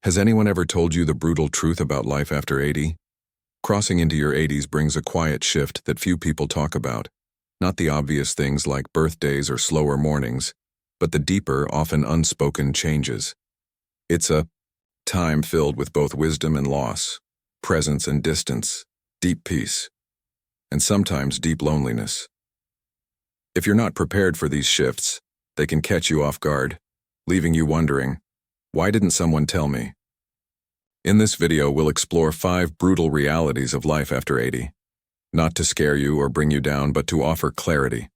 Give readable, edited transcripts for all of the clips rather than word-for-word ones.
Has anyone ever told you the brutal truth about life after 80? Crossing into your 80s brings a quiet shift that few people talk about. Not the obvious things like birthdays or slower mornings, but the deeper, often unspoken changes. It's a time filled with both wisdom and loss, presence and distance, deep peace, and sometimes deep loneliness. If you're not prepared for these shifts, they can catch you off guard, leaving you wondering, why didn't someone tell me? In this video, we'll explore 5 brutal realities of life after 80. Not to scare you or bring you down, but to offer clarity.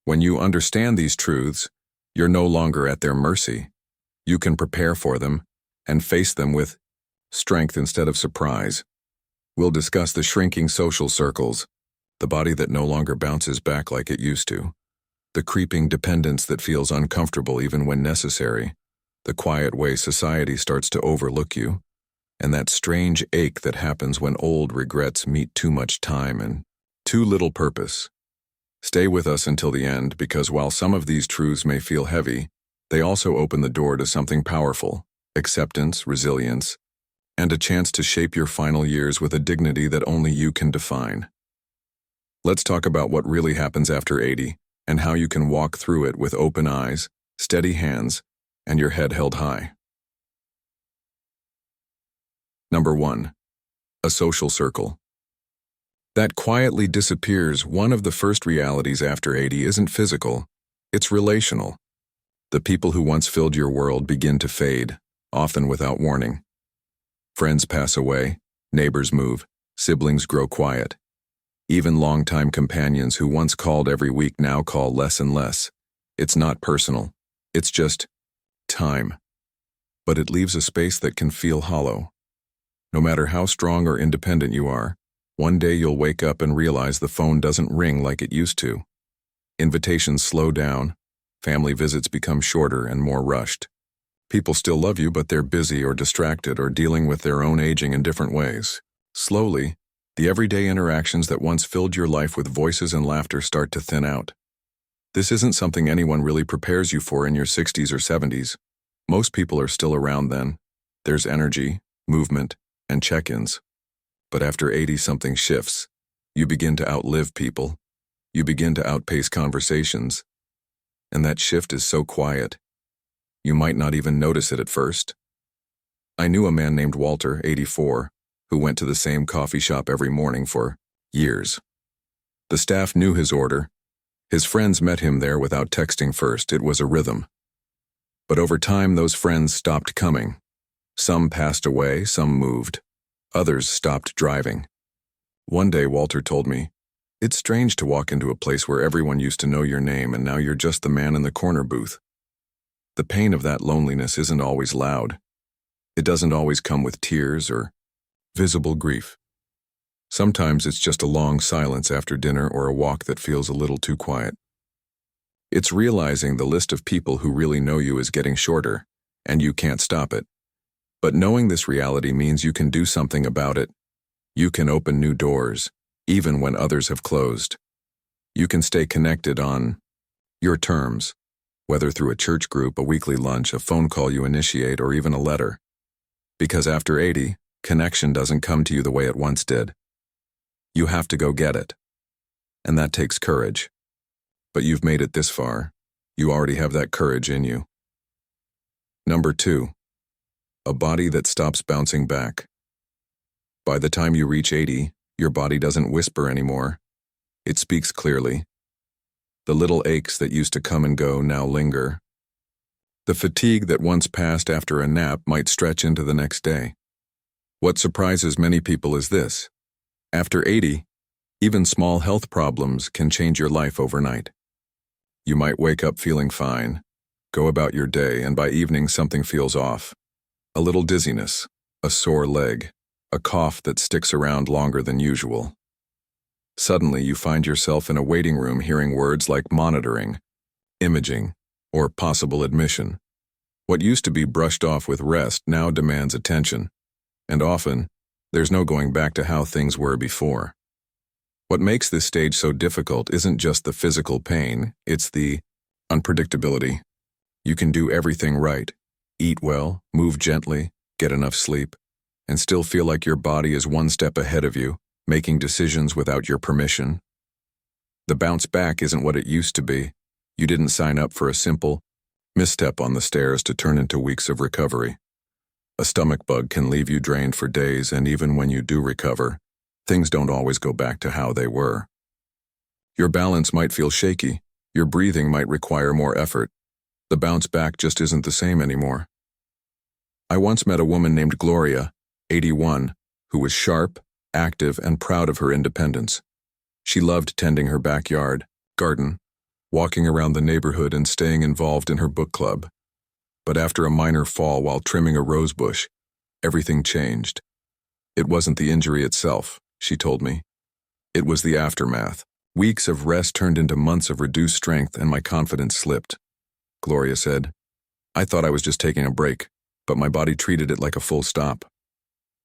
When you understand these truths, you're no longer at their mercy. You can prepare for them and face them with strength instead of surprise. We'll discuss the shrinking social circles, the body that no longer bounces back like it used to, the creeping dependence that feels uncomfortable even when necessary, the quiet way society starts to overlook you, and that strange ache that happens when old regrets meet too much time and too little purpose. Stay with us until the end, because while some of these truths may feel heavy, they also open the door to something powerful: acceptance, resilience, and a chance to shape your final years with a dignity that only you can define. Let's talk about what really happens after 80 and how you can walk through it with open eyes, steady hands, and your head held high. Number 1. A social circle. That quietly disappears. One of the first realities after 80 isn't physical, it's relational. The people who once filled your world begin to fade, often without warning. Friends pass away, neighbors move, siblings grow quiet. Even longtime companions who once called every week now call less and less. It's not personal, it's just time. But it leaves a space that can feel hollow. No matter how strong or independent you are, one day you'll wake up and realize the phone doesn't ring like it used to. Invitations slow down, family visits become shorter and more rushed. People still love you, but they're busy or distracted or dealing with their own aging in different ways. Slowly, the everyday interactions that once filled your life with voices and laughter start to thin out. This isn't something anyone really prepares you for in your 60s or 70s. Most people are still around then. There's energy, movement, and check-ins. But after 80, something shifts. You begin to outlive people. You begin to outpace conversations. And that shift is so quiet, you might not even notice it at first. I knew a man named Walter, 84, who went to the same coffee shop every morning for years. The staff knew his order. His friends met him there without texting first. It was a rhythm. But over time, those friends stopped coming. Some passed away, some moved. Others stopped driving. One day, Walter told me, "It's strange to walk into a place where everyone used to know your name and now you're just the man in the corner booth." The pain of that loneliness isn't always loud. It doesn't always come with tears or visible grief. Sometimes it's just a long silence after dinner or a walk that feels a little too quiet. It's realizing the list of people who really know you is getting shorter, and you can't stop it. But knowing this reality means you can do something about it. You can open new doors, even when others have closed. You can stay connected on your terms, whether through a church group, a weekly lunch, a phone call you initiate, or even a letter. Because after 80, connection doesn't come to you the way it once did. You have to go get it. And that takes courage. But you've made it this far. You already have that courage in you. Number 2. A body that stops bouncing back. By the time you reach 80, your body doesn't whisper anymore. It speaks clearly. The little aches that used to come and go now linger. The fatigue that once passed after a nap might stretch into the next day. What surprises many people is this: after 80, even small health problems can change your life overnight. You might wake up feeling fine, go about your day, and by evening something feels off. A little dizziness, a sore leg, a cough that sticks around longer than usual. Suddenly you find yourself in a waiting room hearing words like monitoring, imaging, or possible admission. What used to be brushed off with rest now demands attention, and often, there's no going back to how things were before. What makes this stage so difficult isn't just the physical pain, it's the unpredictability. You can do everything right: eat well, move gently, get enough sleep, and still feel like your body is one step ahead of you, making decisions without your permission? The bounce back isn't what it used to be. You didn't sign up for a simple misstep on the stairs to turn into weeks of recovery. A stomach bug can leave you drained for days, and even when you do recover, things don't always go back to how they were. Your balance might feel shaky, your breathing might require more effort. The bounce back just isn't the same anymore. I once met a woman named Gloria, 81, who was sharp, active, and proud of her independence. She loved tending her backyard, garden, walking around the neighborhood, and staying involved in her book club. But after a minor fall while trimming a rose bush, everything changed. It wasn't the injury itself, she told me. It was the aftermath. Weeks of rest turned into months of reduced strength, and my confidence slipped. Gloria said, "I thought I was just taking a break, but my body treated it like a full stop."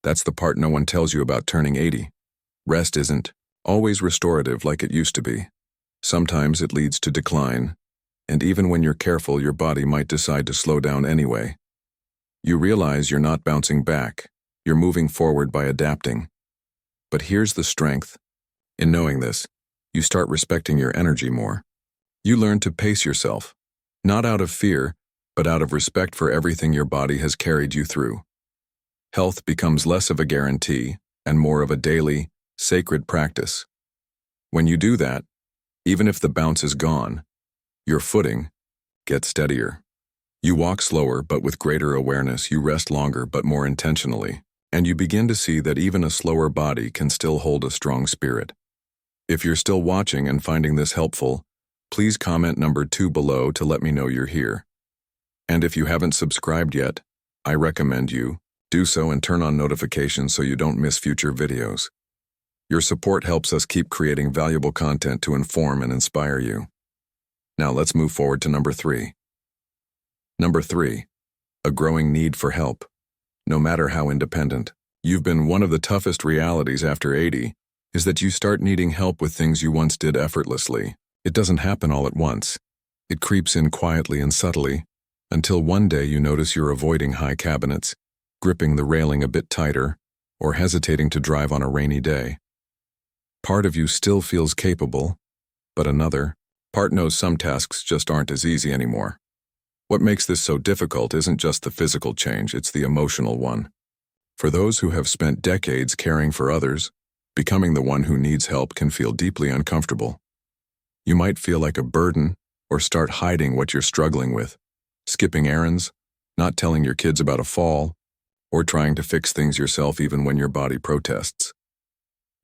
That's the part no one tells you about turning 80. Rest isn't always restorative like it used to be. Sometimes it leads to decline, and even when you're careful, your body might decide to slow down anyway. You realize you're not bouncing back, you're moving forward by adapting. But here's the strength. In knowing this, you start respecting your energy more. You learn to pace yourself, not out of fear, but out of respect for everything your body has carried you through. Health becomes less of a guarantee and more of a daily, sacred practice. When you do that, even if the bounce is gone, your footing gets steadier. You walk slower but with greater awareness, you rest longer but more intentionally, and you begin to see that even a slower body can still hold a strong spirit. If you're still watching and finding this helpful, please comment number 2 below to let me know you're here. And if you haven't subscribed yet, I recommend you do so and turn on notifications so you don't miss future videos. Your support helps us keep creating valuable content to inform and inspire you. Now let's move forward to number 3. Number 3, a growing need for help. No matter how independent you've been, one of the toughest realities after 80 is that you start needing help with things you once did effortlessly. It doesn't happen all at once. It creeps in quietly and subtly, until one day you notice you're avoiding high cabinets, gripping the railing a bit tighter, or hesitating to drive on a rainy day. Part of you still feels capable, but another part knows some tasks just aren't as easy anymore. What makes this so difficult isn't just the physical change, it's the emotional one. For those who have spent decades caring for others, becoming the one who needs help can feel deeply uncomfortable. You might feel like a burden or start hiding what you're struggling with, skipping errands, not telling your kids about a fall, or trying to fix things yourself even when your body protests.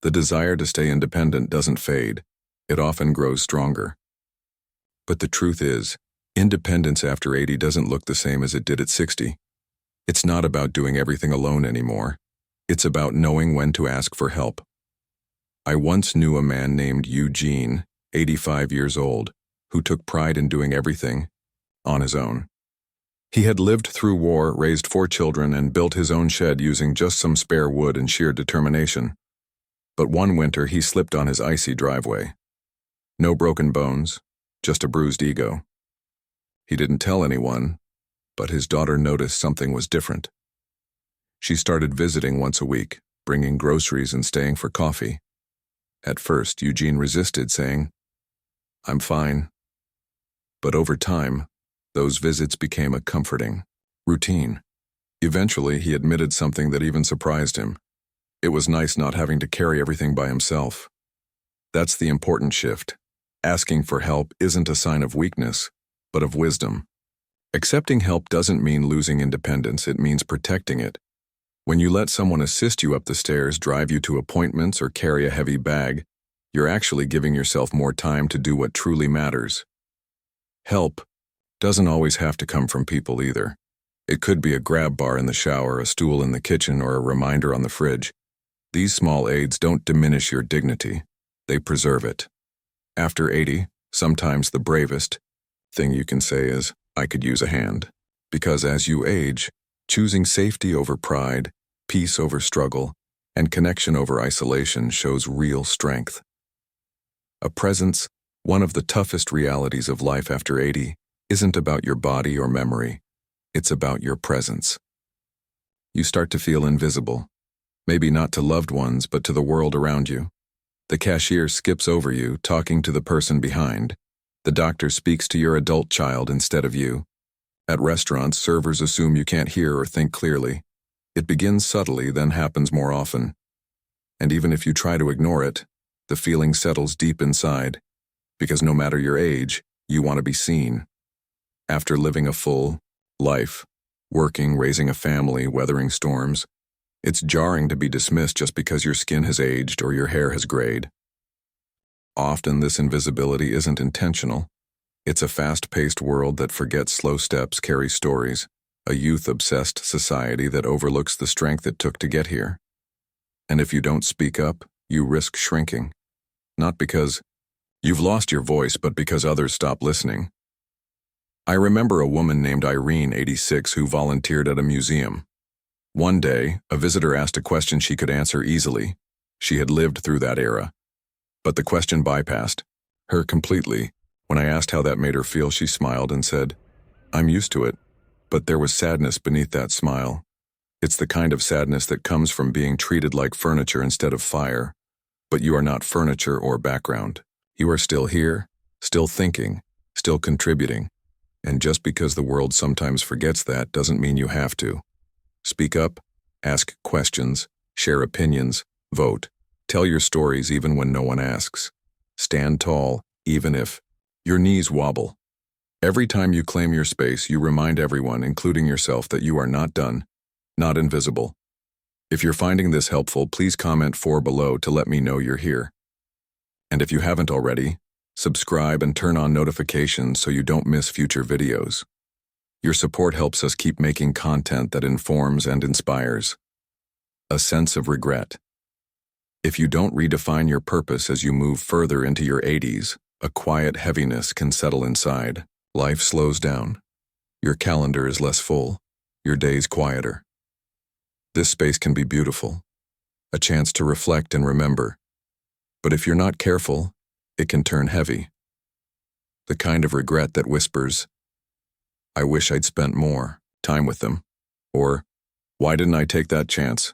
The desire to stay independent doesn't fade, it often grows stronger. But the truth is, independence after 80 doesn't look the same as it did at 60. It's not about doing everything alone anymore. It's about knowing when to ask for help. I once knew a man named Eugene, 85 years old, who took pride in doing everything on his own. He had lived through war, raised 4 children, and built his own shed using just some spare wood and sheer determination. But one winter he slipped on his icy driveway. No broken bones, just a bruised ego. He didn't tell anyone, but his daughter noticed something was different. She started visiting once a week, bringing groceries and staying for coffee. At first, Eugene resisted, saying, "I'm fine." But over time, those visits became a comforting routine. Eventually, he admitted something that even surprised him. It was nice not having to carry everything by himself. That's the important shift. Asking for help isn't a sign of weakness, but of wisdom. Accepting help doesn't mean losing independence, it means protecting it. When you let someone assist you up the stairs, drive you to appointments, or carry a heavy bag, you're actually giving yourself more time to do what truly matters. Help doesn't always have to come from people either. It could be a grab bar in the shower, a stool in the kitchen, or a reminder on the fridge. These small aids don't diminish your dignity, they preserve it. After 80, sometimes the bravest thing you can say is, "I could use a hand." Because as you age, choosing safety over pride, peace over struggle, and connection over isolation shows real strength. A presence, one of the toughest realities of life after 80, isn't about your body or memory, it's about your presence. You start to feel invisible. Maybe not to loved ones, but to the world around you. The cashier skips over you, talking to the person behind. The doctor speaks to your adult child instead of you. At restaurants, servers assume you can't hear or think clearly. It begins subtly, then happens more often. And even if you try to ignore it, the feeling settles deep inside, because no matter your age, you want to be seen. After living a full life, working, raising a family, weathering storms, it's jarring to be dismissed just because your skin has aged or your hair has grayed. Often this invisibility isn't intentional. It's a fast-paced world that forgets slow steps carry stories, a youth-obsessed society that overlooks the strength it took to get here. And if you don't speak up, you risk shrinking. Not because you've lost your voice, but because others stop listening. I remember a woman named Irene, 86, who volunteered at a museum. One day, a visitor asked a question she could answer easily. She had lived through that era. But the question bypassed her completely. When I asked how that made her feel, she smiled and said, "I'm used to it." But there was sadness beneath that smile. It's the kind of sadness that comes from being treated like furniture instead of fire. But you are not furniture or background. You are still here, still thinking, still contributing. And just because the world sometimes forgets that doesn't mean you have to. Speak up, ask questions, share opinions, vote. Tell your stories even when no one asks. Stand tall, even if your knees wobble. Every time you claim your space, you remind everyone, including yourself, that you are not done, not invisible. If you're finding this helpful, please comment 4 below to let me know you're here. And if you haven't already, subscribe and turn on notifications so you don't miss future videos. Your support helps us keep making content that informs and inspires. A sense of regret. If you don't redefine your purpose as you move further into your 80s, a quiet heaviness can settle inside. Life slows down. Your calendar is less full. Your days quieter. This space can be beautiful, a chance to reflect and remember. But if you're not careful, it can turn heavy. The kind of regret that whispers, "I wish I'd spent more time with them," or "Why didn't I take that chance?"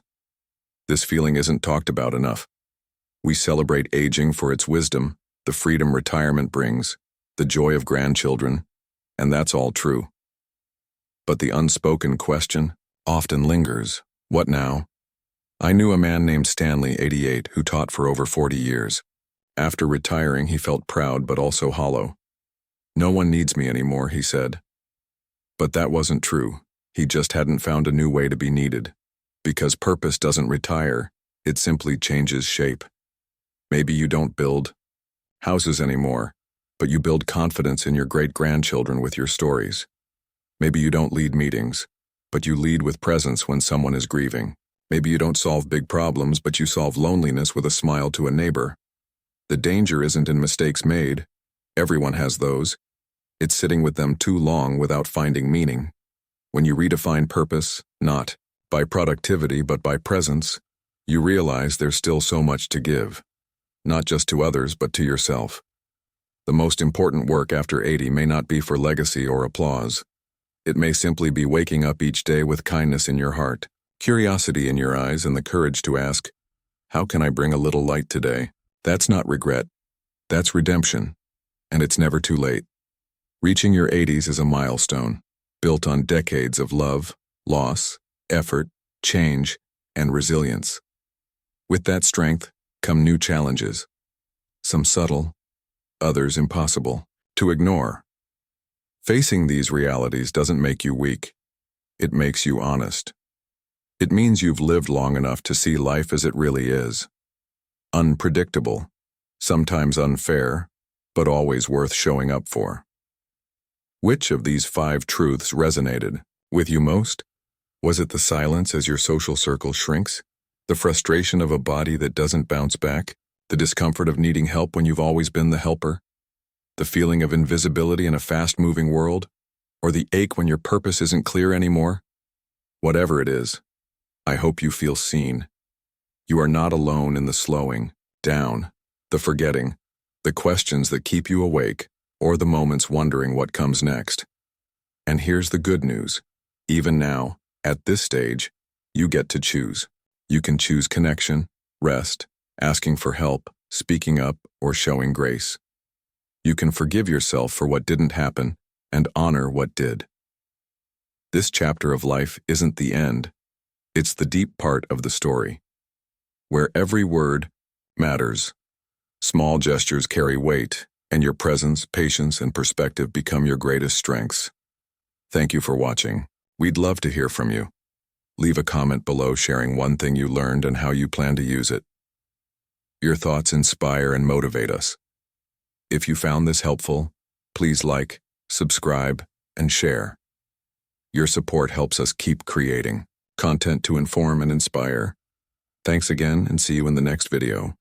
This feeling isn't talked about enough. We celebrate aging for its wisdom, the freedom retirement brings, the joy of grandchildren, and that's all true. But the unspoken question often lingers. What now? I knew a man named Stanley, 88, who taught for over 40 years. After retiring, he felt proud but also hollow. "No one needs me anymore," he said. But that wasn't true. He just hadn't found a new way to be needed. Because purpose doesn't retire, it simply changes shape. Maybe you don't build houses anymore, but you build confidence in your great-grandchildren with your stories. Maybe you don't lead meetings, but you lead with presence when someone is grieving. Maybe you don't solve big problems, but you solve loneliness with a smile to a neighbor. The danger isn't in mistakes made. Everyone has those. It's sitting with them too long without finding meaning. When you redefine purpose, not by productivity but by presence, you realize there's still so much to give. Not just to others, but to yourself. The most important work after 80 may not be for legacy or applause. It may simply be waking up each day with kindness in your heart, curiosity in your eyes, and the courage to ask, "How can I bring a little light today?" That's not regret. That's redemption. And it's never too late. Reaching your 80s is a milestone, built on decades of love, loss, effort, change, and resilience. With that strength come new challenges. Some subtle, others impossible to ignore. Facing these realities doesn't make you weak. It makes you honest. It means you've lived long enough to see life as it really is. Unpredictable, sometimes unfair, but always worth showing up for. Which of these 5 truths resonated with you most? Was it the silence as your social circle shrinks? The frustration of a body that doesn't bounce back? The discomfort of needing help when you've always been the helper? The feeling of invisibility in a fast-moving world? Or the ache when your purpose isn't clear anymore? Whatever it is, I hope you feel seen. You are not alone in the slowing down, the forgetting, the questions that keep you awake, or the moments wondering what comes next. And here's the good news. Even now, at this stage, You get to choose. You can choose connection, rest, asking for help, speaking up, or showing grace. You can forgive yourself for what didn't happen and honor what did. This chapter of life isn't the end. It's the deep part of the story, where every word matters. Small gestures carry weight, and your presence, patience, and perspective become your greatest strengths. Thank you for watching. We'd love to hear from you. Leave a comment below sharing one thing you learned and how you plan to use it. Your thoughts inspire and motivate us. If you found this helpful, please like, subscribe, and share. Your support helps us keep creating content to inform and inspire. Thanks again, and see you in the next video.